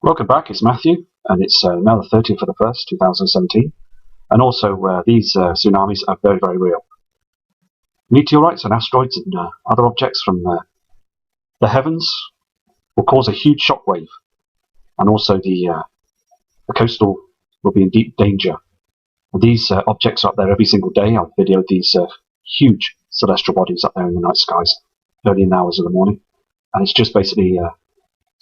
Welcome back, it's Matthew, and it's now the 30th of the 1st, 2017, and also these tsunamis are very, very real. Meteorites and asteroids and other objects from the heavens will cause a huge shockwave, and also the coastal will be in deep danger. And these objects are up there every single day. I've videoed these huge celestial bodies up there in the night skies early in the hours of the morning, and it's just basically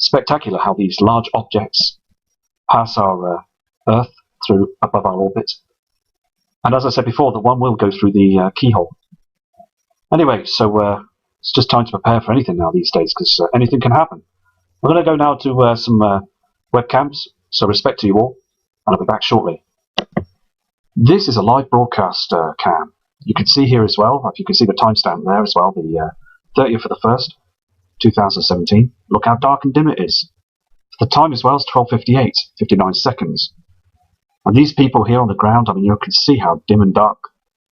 spectacular how these large objects pass our Earth through above our orbit. And as I said before, the one will go through the keyhole. Anyway, so it's just time to prepare for anything now these days, because anything can happen. I'm going to go now to some webcams, so respect to you all, and I'll be back shortly. This is a live broadcast cam. You can see here as well, if you can see the timestamp there as well, the 30th of the 1st, 2017. Look how dark and dim it is. The time as well is 12:58, 59 seconds. And these people here on the ground, I mean, you can see how dim and dark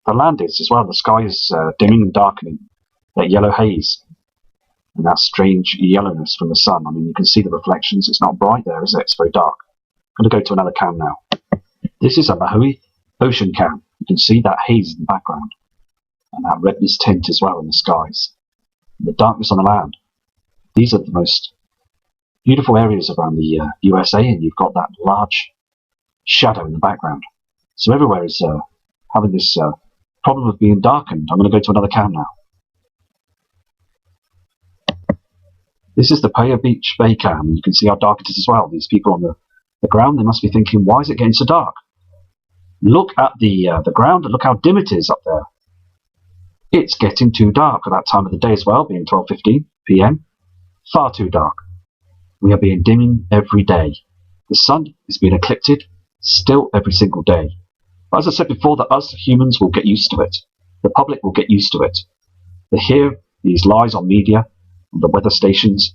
the land is as well. The sky is dimming and darkening, that yellow haze, and that strange yellowness from the sun. I mean, you can see the reflections. It's not bright there, is it? It's very dark. I'm going to go to another cam now. This is a Nibiru ocean cam. You can see that haze in the background, and that redness tint as well in the skies, and the darkness on the land. These are the most beautiful areas around the USA, and you've got that large shadow in the background. So everywhere is having this problem of being darkened. I'm going to go to another cam now. This is the Playa Beach Bay cam. You can see how dark it is as well. These people on the ground, they must be thinking, why is it getting so dark? Look at the ground and look how dim it is up there. It's getting too dark at that time of the day as well, being 12:15 p.m. Far too dark. We are being dimming every day. The sun is being eclipsed still every single day. But as I said before, that us humans will get used to it. The public will get used to it. They hear these lies on media, on the weather stations,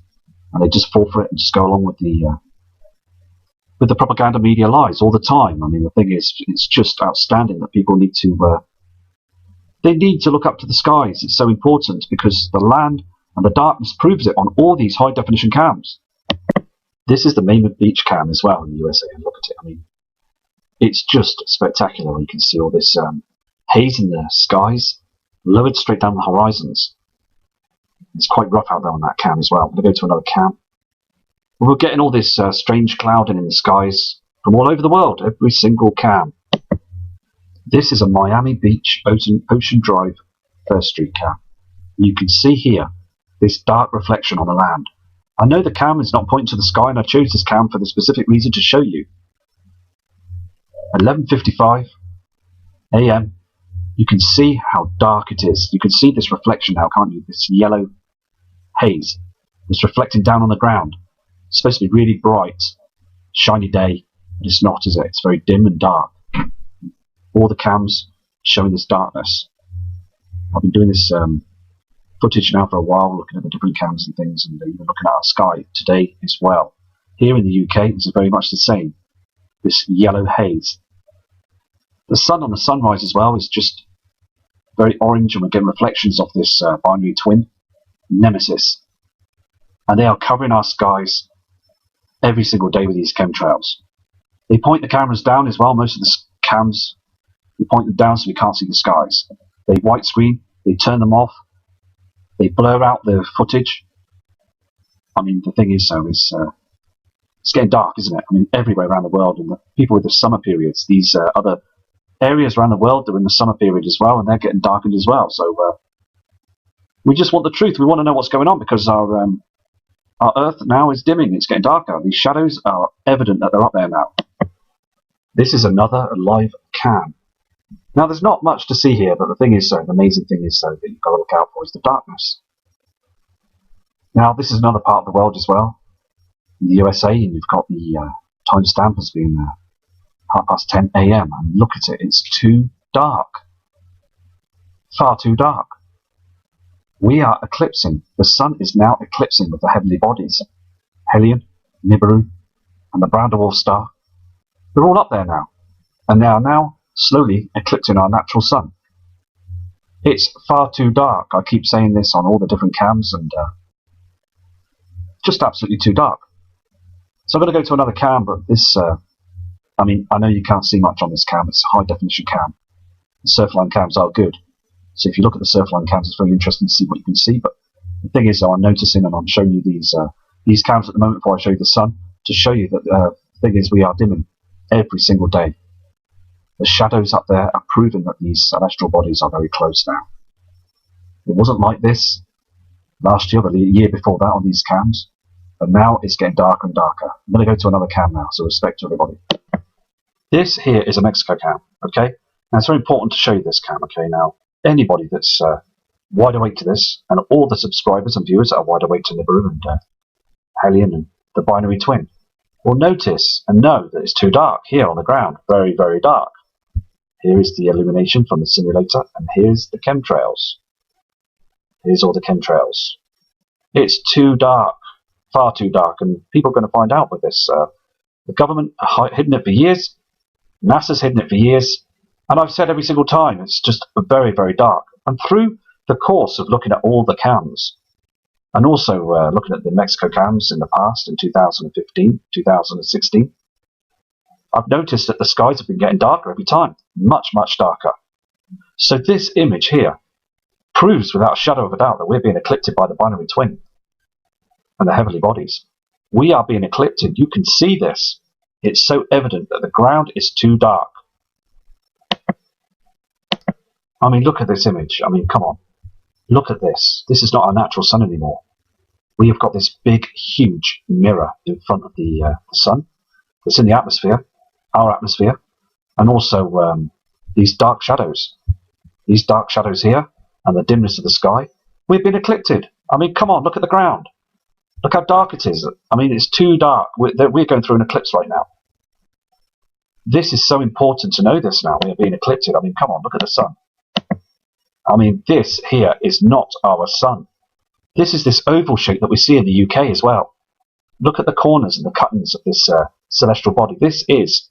and they just fall for it and just go along with the propaganda media lies all the time. I mean, the thing is, it's just outstanding that people need to they need to look up to the skies. It's so important because the land and the darkness proves it on all these high definition cams. This is the Playa Beach cam as well in the USA, and look at it. I mean, it's just spectacular. You can see all this haze in the skies, lowered straight down the horizons. It's quite rough out there on that cam as well. I'm going to go to another cam. We're getting all this strange clouding in the skies from all over the world, every single cam. This is a Miami Beach Ocean Drive First Street cam. You can see here this dark reflection on the land. I know the cam is not pointing to the sky, and I chose this cam for the specific reason to show you. 11:55 a.m. You can see how dark it is. You can see this reflection now, can't you? This yellow haze that's reflecting down on the ground. It's supposed to be really bright, shiny day, but it's not, is it? It's very dim and dark. All the cams showing this darkness. I've been doing this footage now for a while, looking at the different cams and things, and even looking at our sky today as well. Here in the UK, this is very much the same. This yellow haze. The sun on the sunrise as well is just very orange, and we're getting reflections of this binary twin, Nemesis. And they are covering our skies every single day with these chemtrails. They point the cameras down as well. Most of the cams, they point them down so we can't see the skies. They white screen, they turn them off, they blur out the footage. I mean, the thing is, though, is it's getting dark, isn't it? I mean, everywhere around the world, and the people with the summer periods, these other areas around the world, they're in the summer period as well, and they're getting darkened as well. So we just want the truth. We want to know what's going on, because our Earth now is dimming. It's getting darker. These shadows are evident that they're up there now. This is another live cam. Now, there's not much to see here, but the thing is, the amazing thing is, that you've got to look out for is the darkness. Now, this is another part of the world as well. In the USA, and you've got the timestamp has been 10:30 a.m. and look at it, it's too dark. Far too dark. We are eclipsing. The sun is now eclipsing with the heavenly bodies. Helion, Nibiru, and the Brown Dwarf star. They're all up there now. And they are now slowly eclipsing our natural sun. It's far too dark. I keep saying this on all the different cams, and just absolutely too dark. So I'm going to go to another cam, but this, I know you can't see much on this cam. It's a high definition cam. The Surfline cams are good. So if you look at the Surfline cams, it's very interesting to see what you can see. But the thing is, I'm noticing, and I'm showing you these cams at the moment before I show you the sun, to show you that the thing is, we are dimming every single day. The shadows up there are proving that these celestial bodies are very close now. It wasn't like this last year, or the year before that on these cams, but now it's getting darker and darker. I'm going to go to another cam now, so respect to everybody. This here is a Mexico cam, okay? Now it's very important to show you this cam, okay? Now, anybody that's wide awake to this, and all the subscribers and viewers that are wide awake to Nibiru and Helion and the binary twin, will notice and know that it's too dark here on the ground. Very, very dark. Here is the illumination from the simulator, and here's the chemtrails. Here's all the chemtrails. It's too dark, far too dark, and people are going to find out with this. The government hidden it for years, NASA's hidden it for years, and I've said every single time, it's just very, very dark. And through the course of looking at all the cams, and also looking at the Mexico cams in the past, in 2015, 2016, I've noticed that the skies have been getting darker every time, much, much darker. So this image here proves without a shadow of a doubt that we're being eclipsed by the binary twin and the heavenly bodies. We are being eclipsed. You can see this. It's so evident that the ground is too dark. I mean, look at this image. I mean, come on. Look at this. This is not our natural sun anymore. We have got this big, huge mirror in front of the sun. It's in the atmosphere, our atmosphere, and also these dark shadows. These dark shadows here, and the dimness of the sky. We've been eclipsed. I mean, come on, look at the ground. Look how dark it is. I mean, it's too dark. We're going through an eclipse right now. This is so important to know this now. We are being eclipsed. I mean, come on, look at the sun. I mean, this here is not our sun. This is this oval shape that we see in the UK as well. Look at the corners and the cuttings of this celestial body. This is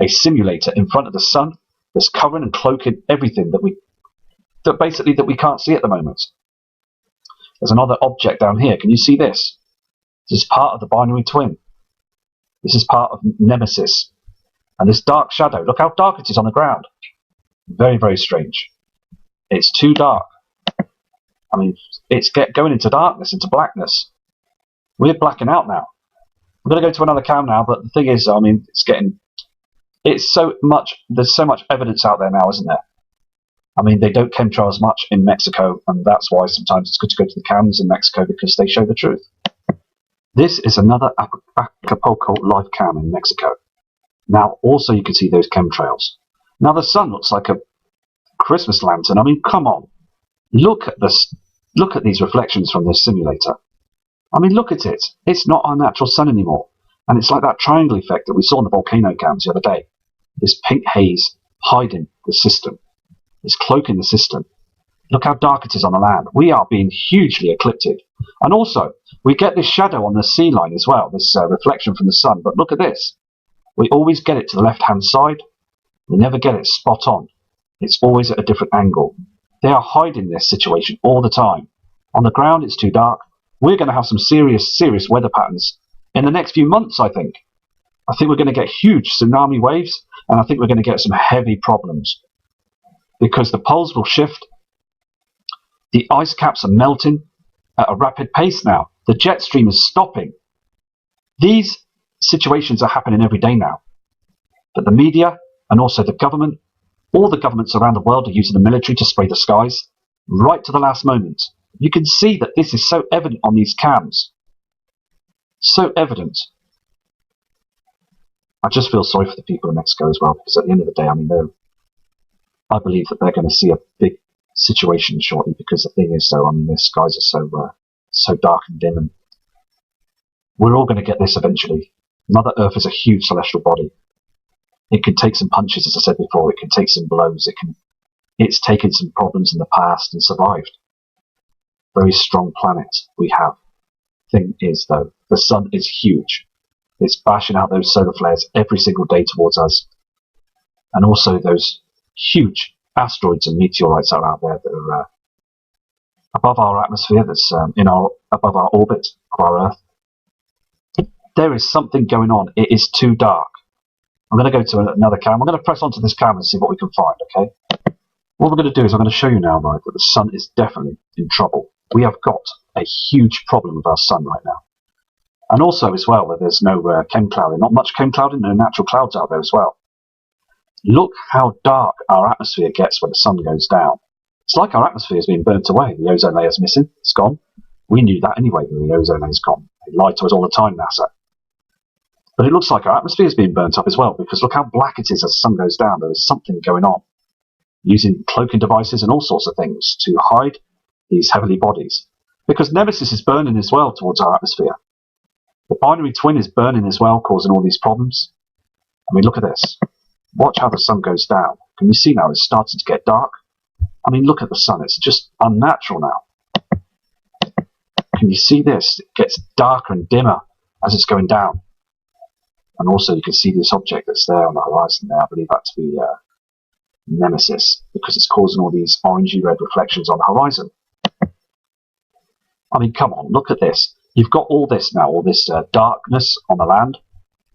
a simulator in front of the sun that's covering and cloaking everything that we can't see at the moment. There's another object down here. Can you see this? This is part of the binary twin. This is part of Nemesis. And this dark shadow, look how dark it is on the ground. Very, very strange. It's too dark. I mean, it's going into darkness, into blackness. We're blacking out now. I'm going to go to another cam now, but the thing is, I mean, there's so much evidence out there now, isn't there? I mean, they don't chemtrail as much in Mexico, and that's why sometimes it's good to go to the cams in Mexico, because they show the truth. This is another Acapulco live cam in Mexico. Now, also you can see those chemtrails. Now, the sun looks like a Christmas lantern. I mean, come on. Look at this. Look at these reflections from this simulator. I mean, look at it. It's not our natural sun anymore. And it's like that triangle effect that we saw in the volcano cams the other day. This pink haze hiding the system. It's cloaking the system. Look how dark it is on the land. We are being hugely eclipsed. And also, we get this shadow on the sea line as well, this reflection from the sun. But look at this. We always get it to the left-hand side. We never get it spot on. It's always at a different angle. They are hiding this situation all the time. On the ground, it's too dark. We're going to have some serious, serious weather patterns in the next few months, I think. I think we're going to get huge tsunami waves, and I think we're going to get some heavy problems. Because the poles will shift. The ice caps are melting at a rapid pace now. The jet stream is stopping. These situations are happening every day now. But the media and also the government, all the governments around the world are using the military to spray the skies right to the last moment. You can see that this is so evident on these cams. So evident. I just feel sorry for the people in Mexico as well, because at the end of the day, I mean, I believe that they're going to see a big situation shortly, because the thing is, though, I mean, the skies are so dark and dim, and we're all going to get this eventually. Mother Earth is a huge celestial body. It can take some punches, as I said before. It can take some blows. It's taken some problems in the past and survived. Very strong planet we have. Thing is, though, the sun is huge. It's bashing out those solar flares every single day towards us. And also those huge asteroids and meteorites are out there that are above our atmosphere, that's above our orbit of our Earth. There is something going on. It is too dark. I'm going to go to another cam. I'm going to press onto this cam and see what we can find, okay? What we're going to do is I'm going to show you now, right, that the sun is definitely in trouble. We have got a huge problem with our sun right now. And also, as well, that there's no chem clouding. Not much chem clouding, no natural clouds out there as well. Look how dark our atmosphere gets when the sun goes down. It's like our atmosphere is being burnt away. The ozone layer's missing. It's gone. We knew that anyway, that the ozone layer's gone. They lied to us all the time, NASA. But it looks like our atmosphere is being burnt up as well, because look how black it is as the sun goes down. There is something going on. Using cloaking devices and all sorts of things to hide these heavenly bodies. Because Nemesis is burning as well towards our atmosphere. The binary twin is burning as well, causing all these problems. I mean, look at this. Watch how the sun goes down. Can you see now it's starting to get dark? I mean, look at the sun. It's just unnatural now. Can you see this? It gets darker and dimmer as it's going down. And also you can see this object that's there on the horizon there. I believe that to be Nemesis, because it's causing all these orangey red reflections on the horizon. I mean, come on, look at this. You've got all this now, all this darkness on the land,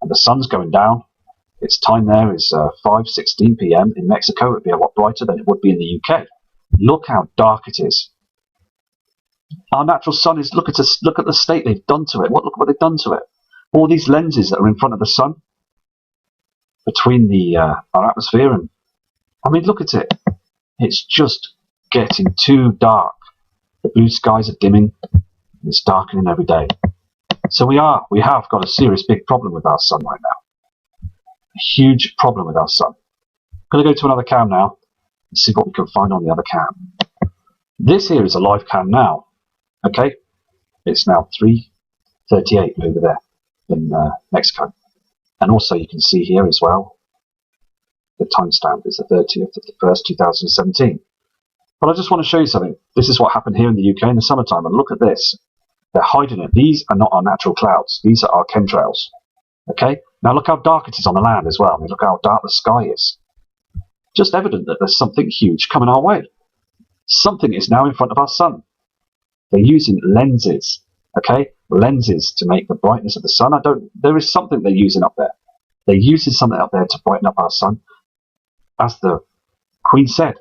and the sun's going down. Its time there is 5:16 p.m. in Mexico. It would be a lot brighter than it would be in the UK. Look how dark it is. Our natural sun is, look at the state they've done to it. Look what they've done to it. All these lenses that are in front of the sun, between our atmosphere, and I mean, look at it. It's just getting too dark. The blue skies are dimming. It's darkening every day. So we have got a serious big problem with our sun right now. A huge problem with our sun. I'm going to go to another cam now and see what we can find on the other cam. This here is a live cam now. Okay? It's now 3:38 over there in Mexico. And also you can see here as well, the timestamp is the 30th of the 1st, 2017. But I just want to show you something. This is what happened here in the UK in the summertime. And look at this. They're hiding it. These are not our natural clouds. These are our chemtrails. Okay? Now look how dark it is on the land as well. I mean, look how dark the sky is. Just evident that there's something huge coming our way. Something is now in front of our sun. They're using lenses. Okay? Lenses to make the brightness of the sun. There is something they're using up there. They're using something up there to brighten up our sun. As the Queen said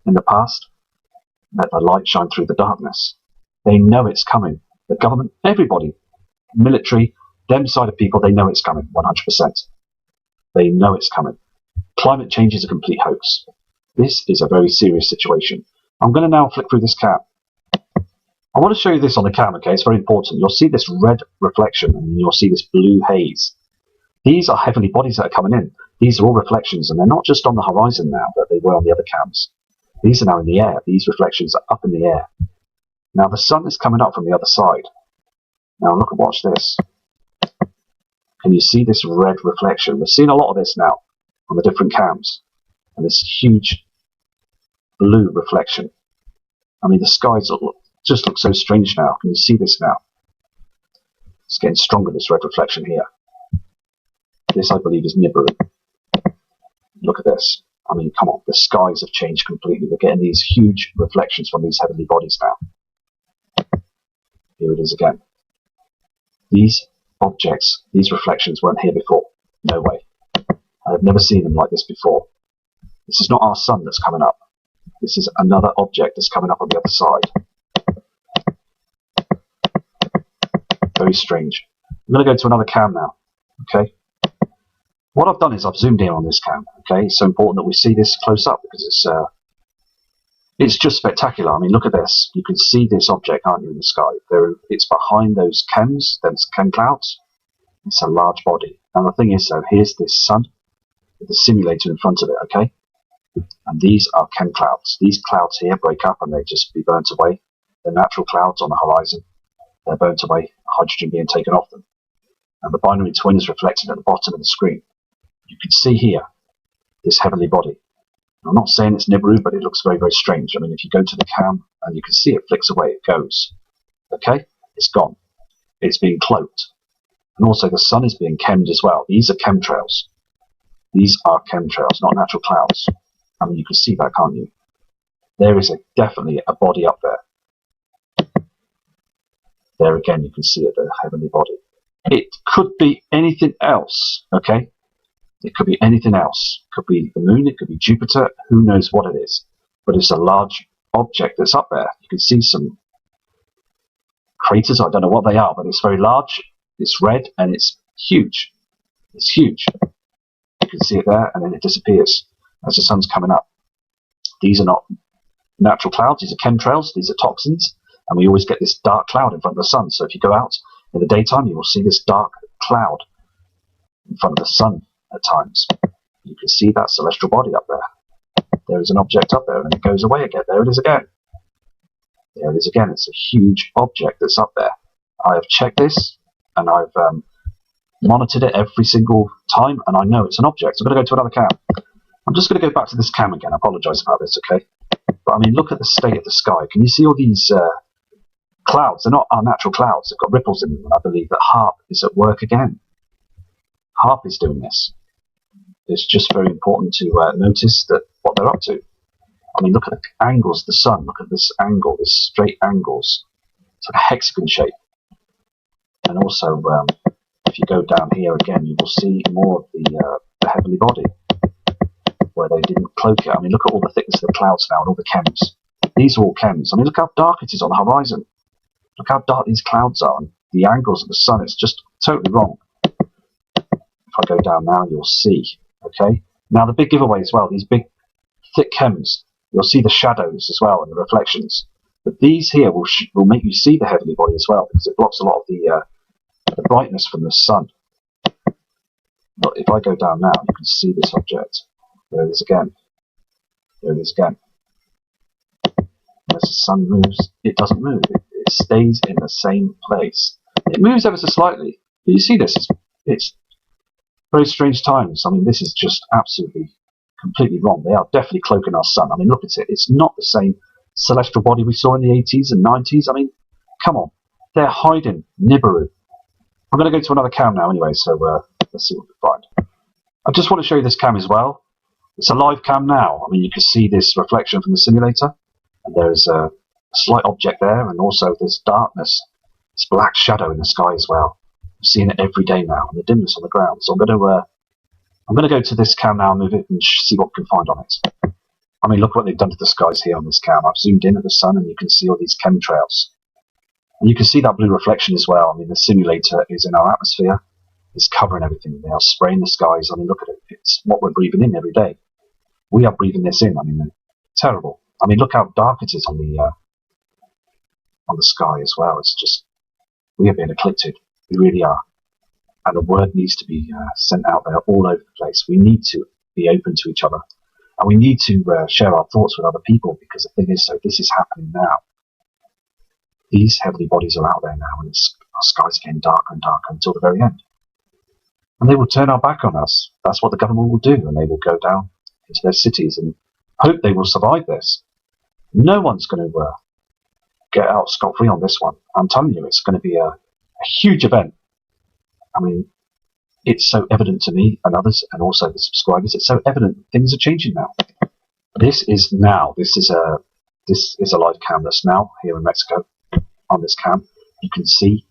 in the past, let the light shine through the darkness. They know it's coming. The government, everybody, military, them side of people, they know it's coming, 100%. They know it's coming. Climate change is a complete hoax. This is a very serious situation. I'm going to now flick through this cam. I want to show you this on the cam, okay? It's very important. You'll see this red reflection and you'll see this blue haze. These are heavenly bodies that are coming in. These are all reflections, and they're not just on the horizon now that they were on the other cams. These are now in the air. These reflections are up in the air. Now the sun is coming up from the other side. Now watch this. Can you see this red reflection? We've seen a lot of this now on the different cams. And this huge blue reflection. I mean, the skies just look so strange now. Can you see this now? It's getting stronger, this red reflection here. This, I believe, is Nibiru. Look at this. I mean, come on, the skies have changed completely. We're getting these huge reflections from these heavenly bodies now. Here it is again. These objects, these reflections weren't here before. No way. I've never seen them like this before. This is not our sun that's coming up. This is another object that's coming up on the other side. Very strange. I'm going to go to another cam now. Okay? What I've done is I've zoomed in on this cam. Okay? It's so important that we see this close up because it's just spectacular. I mean, look at this. You can see this object, aren't you, in the sky? It's behind those chems, those chem clouds. It's a large body. Now the thing is, though, here's this sun with the simulator in front of it, okay? And these are chem clouds. These clouds here break up and they just be burnt away. The natural clouds on the horizon, they're burnt away, hydrogen being taken off them. And the binary twin is reflected at the bottom of the screen. You can see here this heavenly body. I'm not saying it's Nibiru, but it looks very, very strange. I mean, if you go to the cam and you can see it flicks away, it goes. Okay? It's gone. It's being cloaked. And also the sun is being chemmed as well. These are chemtrails. These are chemtrails, not natural clouds. I mean, you can see that, can't you? There is definitely a body up there. There again, you can see it, the heavenly body. It could be anything else, okay? It could be anything else. It could be the moon, it could be Jupiter, who knows what it is. But it's a large object that's up there. You can see some craters, I don't know what they are, but it's very large, it's red, and it's huge. It's huge. You can see it there, and then it disappears as the sun's coming up. These are not natural clouds, these are chemtrails, these are toxins, and we always get this dark cloud in front of the sun. So if you go out in the daytime, you will see this dark cloud in front of the sun at times. You can see that celestial body up there. There is an object up there, and it goes away again. There it is again. There it is again. It's a huge object that's up there. I have checked this, and I've monitored it every single time, and I know it's an object. I'm going to go to another cam. I'm just going to go back to this cam again. I apologise about this, okay? But I mean, look at the state of the sky. Can you see all these clouds? They're not our natural clouds. They've got ripples in them, and I believe that HARP is at work again. HARP is doing this. It's just very important to notice that what they're up to. I mean, look at the angles of the sun. Look at this angle, this straight angles. It's like a hexagon shape. And also, if you go down here again, you will see more of the heavenly body, where they didn't cloak it. I mean, look at all the thickness of the clouds now and all the chems. These are all chems. I mean, look how dark it is on the horizon. Look how dark these clouds are, and the angles of the sun. It's just totally wrong. If I go down now, you'll see. Okay. Now the big giveaway as well. These big, thick chems. You'll see the shadows as well and the reflections. But these here will make you see the heavenly body as well, because it blocks a lot of the brightness from the sun. But if I go down now, you can see this object. There it is again. There it is again. As the sun moves, it doesn't move. It stays in the same place. It moves ever so slightly. But you see this? It's very strange times. I mean, this is just absolutely, completely wrong. They are definitely cloaking our sun. I mean, look at it. It's not the same celestial body we saw in the 80s and 90s. I mean, come on. They're hiding Nibiru. I'm going to go to another cam now anyway, so let's see what we find. I just want to show you this cam as well. It's a live cam now. I mean, you can see this reflection from the simulator, and there's a slight object there, and also there's darkness. It's black shadow in the sky as well. I'm seeing it every day now, and the dimness on the ground. So I'm going to go to this cam now and move it and see what we can find on it. I mean, look what they've done to the skies here on this cam. I've zoomed in at the sun, and you can see all these chemtrails. And you can see that blue reflection as well. I mean, the simulator is in our atmosphere. It's covering everything. They are spraying the skies. I mean, look at it. It's what we're breathing in every day. We are breathing this in. I mean, terrible. I mean, look how dark it is on the sky as well. It's just, we are being eclipsed. We really are. And the word needs to be sent out there all over the place. We need to be open to each other. And we need to share our thoughts with other people, because the thing is, so this is happening now. These heavenly bodies are out there now, and our skies are getting darker and darker until the very end. And they will turn our back on us. That's what the government will do, and they will go down into their cities and hope they will survive this. No one's going to get out scot-free on this one. I'm telling you, it's going to be a huge event. I mean, it's so evident to me and others, and also the subscribers. It's so evident things are changing now. This is now. This is a live cam that's now here in Mexico. On this cam, you can see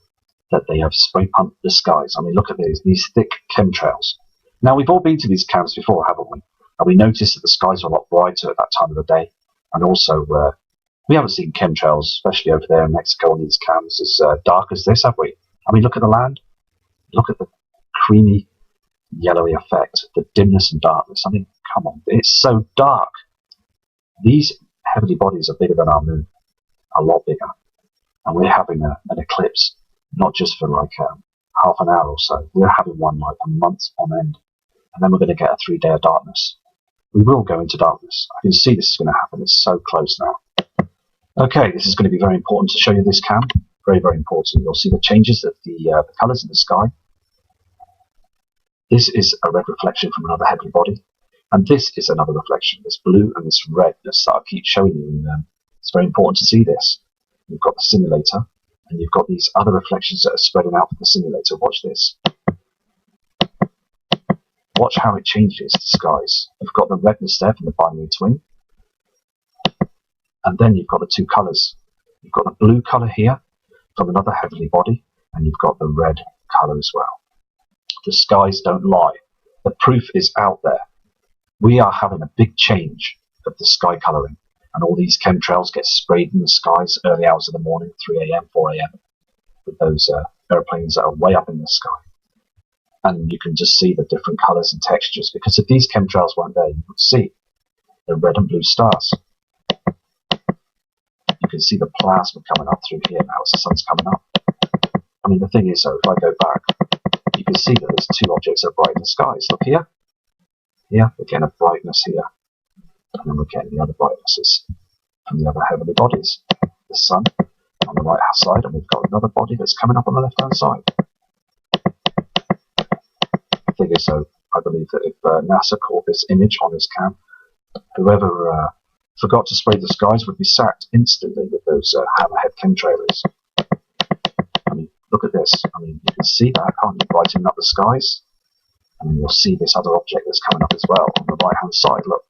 that they have spray pumped the skies. I mean, look at these thick chemtrails. Now, we've all been to these cams before, haven't we? And we noticed that the skies are a lot brighter at that time of the day. And also, we haven't seen chemtrails, especially over there in Mexico on these cams, as dark as this, have we? I mean, look at the land. Look at the creamy, yellowy effect, the dimness and darkness. I mean, come on, it's so dark. These heavenly bodies are bigger than our moon, a lot bigger. And we're having an eclipse, not just for like half an hour or so. We're having one like a month on end. And then we're going to get a 3-day of darkness. we will go into darkness. I can see this is going to happen. It's so close now. Okay, this is going to be very important to show you this cam. Very, very important. You'll see the changes of the colours in the sky. This is a red reflection from another heavenly body. And this is another reflection, this blue and this redness that I keep showing you. And it's very important to see this. You've got the simulator, and you've got these other reflections that are spreading out from the simulator. Watch this. Watch how it changes the skies. You've got the redness there from the binary twin. And then you've got the two colours. You've got the blue colour here from another heavenly body, and you've got the red colour as well. The skies don't lie. The proof is out there. We are having a big change of the sky colouring, and all these chemtrails get sprayed in the skies early hours of the morning, 3 a.m., 4 a.m., with those airplanes that are way up in the sky. And you can just see the different colours and textures, because if these chemtrails weren't there, you would see the red and blue stars. You can see the plasma coming up through here now as the sun's coming up. I mean, the thing is, though, if I go back, you can see that there's two objects that are bright in the skies. Look here. Here, we're getting a brightness here. And then we're getting the other brightnesses from the other heavenly bodies. The sun on the right hand side, and we've got another body that's coming up on the left hand side. The thing is, though, I believe that if NASA caught this image on this cam, whoever forgot to spray the skies would be sacked instantly with those hammerhead chemtrailers. I mean, look at this. I mean, you can see that, can't you? Brightening up the skies. And then you'll see this other object that's coming up as well on the right hand side. Look.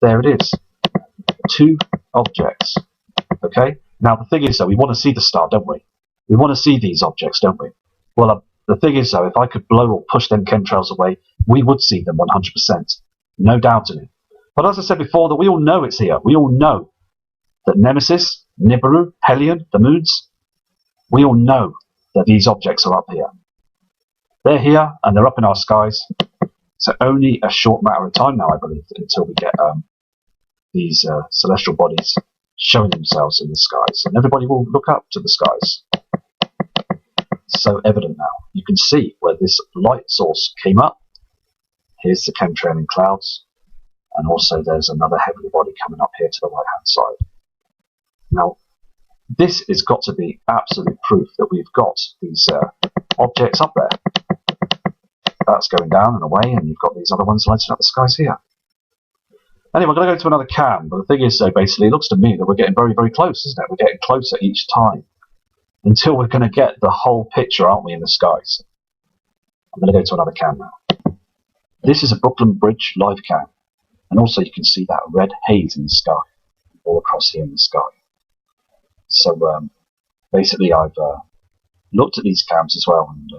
There it is. Two objects. Okay? Now, the thing is, though, we want to see the star, don't we? We want to see these objects, don't we? Well, the thing is, though, if I could blow or push them chemtrails away, we would see them 100%. No doubt in it. But as I said before, that we all know it's here. We all know that Nemesis, Nibiru, Helion, the moons, we all know that these objects are up here. They're here, and they're up in our skies. So only a short matter of time now, I believe, until we get these celestial bodies showing themselves in the skies. And everybody will look up to the skies. It's so evident now. You can see where this light source came up. Here's the chemtrailing clouds. And also there's another heavenly body coming up here to the right-hand side. Now, this has got to be absolute proof that we've got these objects up there. That's going down and away, and you've got these other ones lighting up the skies here. Anyway, I'm going to go to another cam, but the thing is, basically, it looks to me that we're getting very, very close, isn't it? We're getting closer each time, until we're going to get the whole picture, aren't we, in the skies? I'm going to go to another cam now. This is a Brooklyn Bridge live cam. And also you can see that red haze in the sky, all across here in the sky. So basically I've looked at these cams as well, and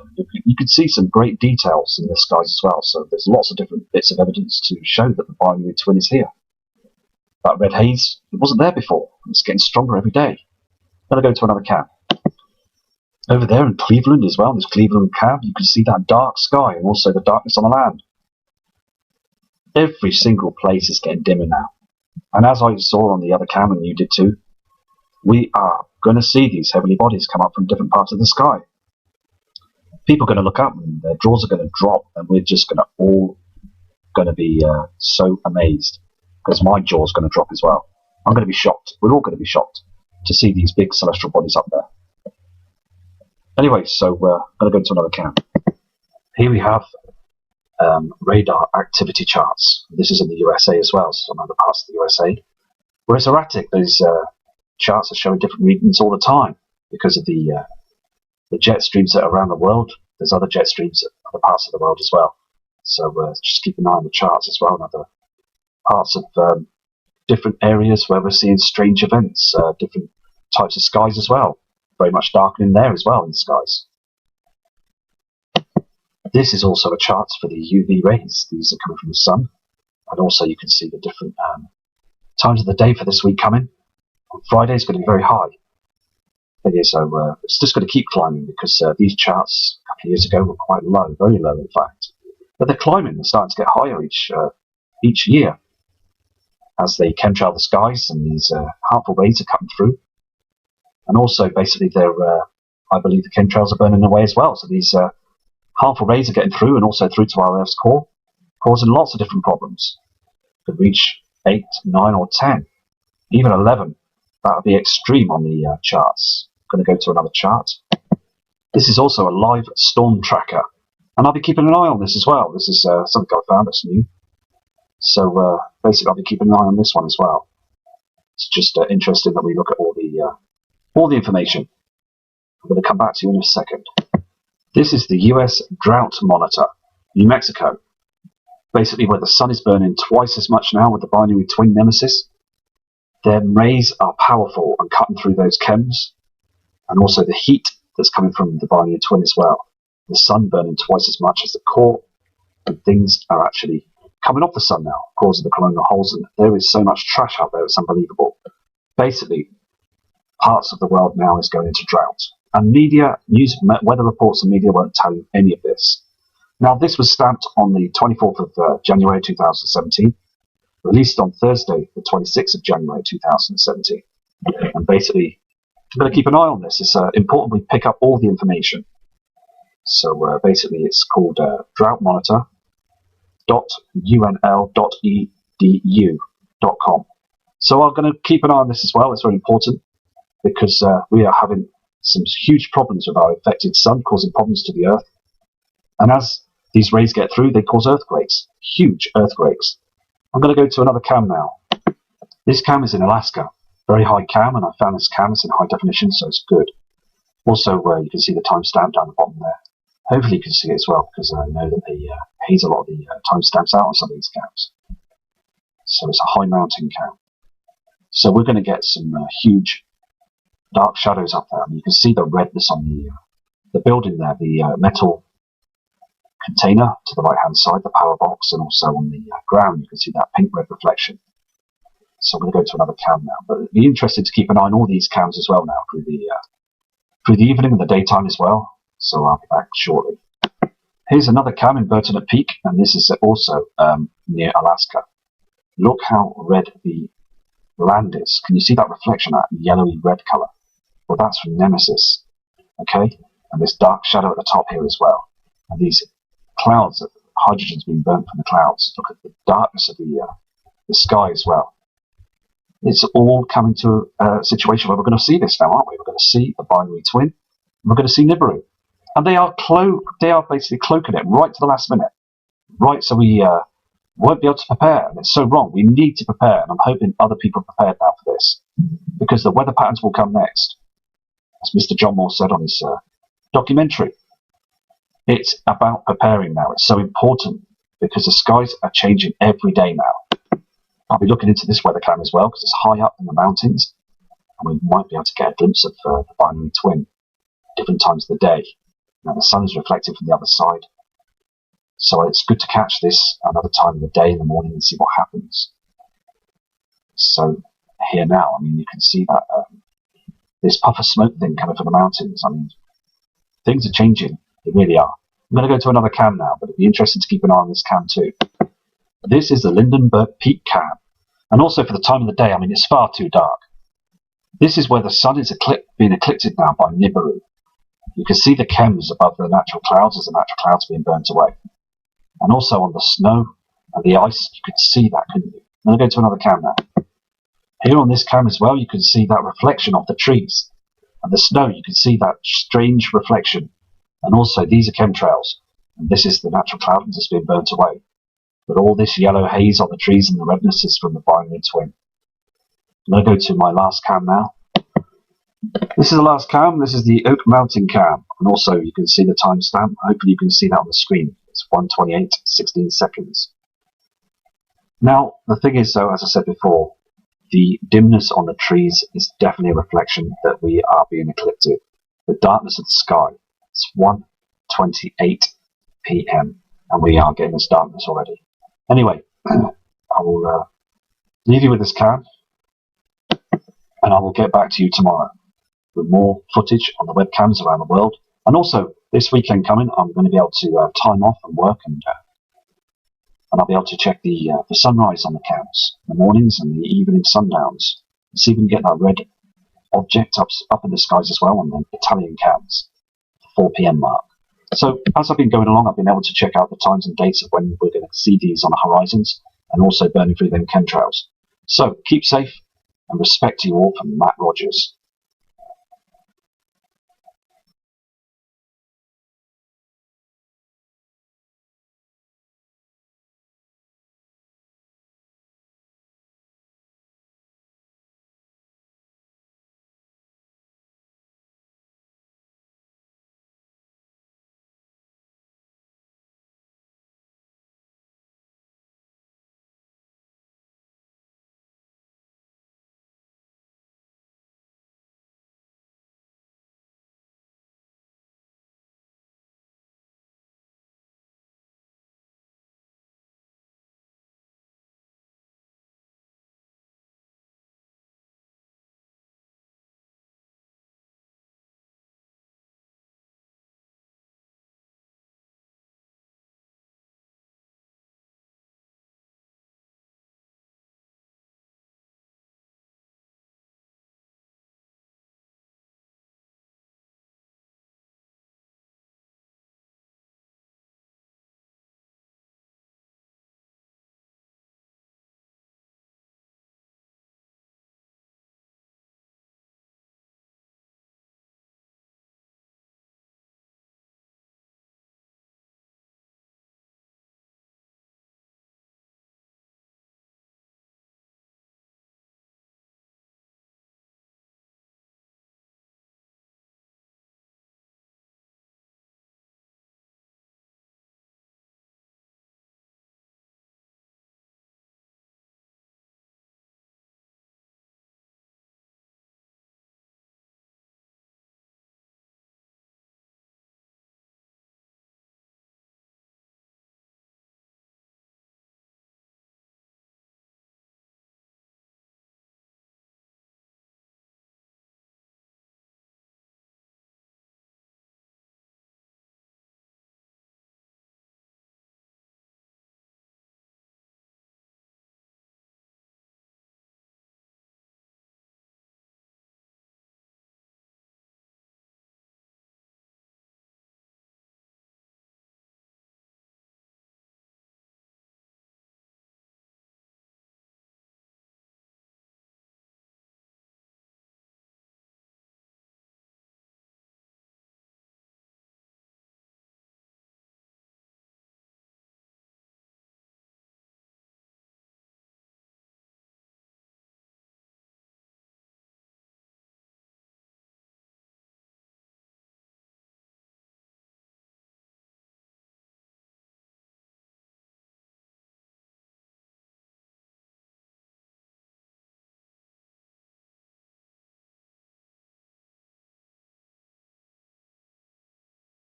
you can see some great details in the skies as well. So there's lots of different bits of evidence to show that the binary twin is here. That red haze, it wasn't there before. It's getting stronger every day. I'm going to go to another cam. Over there in Cleveland as well, this Cleveland cam, you can see that dark sky and also the darkness on the land. Every single place is getting dimmer now. And as I saw on the other cam, and you did too, we are going to see these heavenly bodies come up from different parts of the sky. People are going to look up and their jaws are going to drop, and we're just going to all be so amazed, because my jaw's going to drop as well. I'm going to be shocked. We're all going to be shocked to see these big celestial bodies up there. Anyway, so I'm going to go to another cam. Here we have radar activity charts. This is in the USA as well, some other parts of the USA. Where it's erratic, these charts are showing different readings all the time because of the jet streams that are around the world. There's other jet streams in other parts of the world as well. So just keep an eye on the charts as well, and other parts of different areas where we're seeing strange events, different types of skies as well. Very much darkening there as well in the skies. This is also a chart for the UV rays. These are coming from the sun. And also you can see the different times of the day for this week coming. On Friday it's going to be very high. So it's just going to keep climbing, because these charts a couple of years ago were quite low, very low in fact. But they're climbing, they're starting to get higher each year as they chemtrail the skies, and these harmful rays are coming through. And also basically I believe the chemtrails are burning away as well. So these harmful rays are getting through, and also through to our Earth's core, causing lots of different problems. Could reach 8, 9 or 10, even 11. That would be extreme on the charts. I'm going to go to another chart. This is also a live storm tracker, and I'll be keeping an eye on this as well. This is something I found that's new. So basically I'll be keeping an eye on this one as well. It's just interesting that we look at all the information. I'm going to come back to you in a second. This is the US Drought Monitor, New Mexico. Basically where the sun is burning twice as much now with the binary twin nemesis. Their rays are powerful and cutting through those chems, and also the heat that's coming from the binary twin as well. The sun burning twice as much as the core, and things are actually coming off the sun now, causing the coronal holes, and there is so much trash out there, it's unbelievable. Basically, parts of the world now is going into drought. And media, news, weather reports and media won't tell you any of this. Now, this was stamped on the 24th of January 2017, released on Thursday, the 26th of January 2017. And basically, I'm going to keep an eye on this. It's important we pick up all the information. So basically, it's called droughtmonitor.unl.edu.com. So I'm going to keep an eye on this as well. It's very important because we are having some huge problems with our affected sun, causing problems to the Earth. And as these rays get through, they cause earthquakes, huge earthquakes. I'm going to go to another cam now. This cam is in Alaska, very high cam, and I found this cam is in high definition, so it's good. Also, you can see the timestamp down the bottom there. Hopefully you can see it as well, because I know that they haze a lot of the timestamps out on some of these cams. So it's a high mountain cam. So we're going to get some huge dark shadows up there. And you can see the redness on the building there, the metal container to the right hand side, the power box, and also on the ground you can see that pink red reflection. So I'm going to go to another cam now, but it'd be interesting to keep an eye on all these cams as well now through the evening and the daytime as well. So I'll be back shortly. Here's another cam in Burton at Peak, and this is also near Alaska. Look how red the land is. Can you see that reflection, that yellowy red color? Well, that's from Nemesis. Okay, and this dark shadow at the top here as well. And these clouds, hydrogen's been burnt from the clouds. Look at the darkness of the sky as well. It's all coming to a situation where we're going to see this now, aren't we? We're going to see the binary twin. We're going to see Nibiru. And they are basically cloaking it right to the last minute. Right, so we won't be able to prepare. And it's so wrong. We need to prepare. And I'm hoping other people are prepared now for this. Because the weather patterns will come next. As Mr. John Moore said on his documentary. It's about preparing now. It's so important. Because the skies are changing every day now. I'll be looking into this weather cam as well. Because it's high up in the mountains. And we might be able to get a glimpse of the binary twin. Different times of the day. Now the sun is reflected from the other side. So it's good to catch this another time of the day in the morning and see what happens. So here now, I mean, you can see that this puff of smoke thing coming from the mountains. I mean, things are changing. They really are. I'm going to go to another cam now, but it'd be interesting to keep an eye on this cam too. This is the Lindenberg Peak cam. And also for the time of the day, I mean, it's far too dark. This is where the sun is being eclipsed now by Nibiru. You can see the chems above the natural clouds as the natural clouds are being burnt away. And also on the snow and the ice, you could see that, couldn't you? I'm going to go to another cam now. Here on this cam as well, you can see that reflection of the trees. And the snow, you can see that strange reflection. And also, these are chemtrails. And this is the natural cloud that's being burnt away. But all this yellow haze on the trees and the redness is from the binary twin. I'm going to go to my last cam now. This is the last cam. This is the Oak Mountain cam. And also, you can see the timestamp. Hopefully, you can see that on the screen. It's 1:28:16 seconds. Now, the thing is, though, as I said before, the dimness on the trees is definitely a reflection that we are being eclipsed. The darkness of the sky. It's 1:28 p.m. and we are getting this darkness already. Anyway, I will leave you with this cam, and I will get back to you tomorrow with more footage on the webcams around the world. And also, this weekend coming, I'm going to be able to time off and work, and I'll be able to check the sunrise on the cams, the mornings and the evening sundowns, and see if we can get that red object up in the skies as well on the Italian cams, the 4 p.m. mark. So as I've been going along, I've been able to check out the times and dates of when we're going to see these on the horizons, and also burning through them chemtrails. So keep safe and respect to you all from Matt Rogers.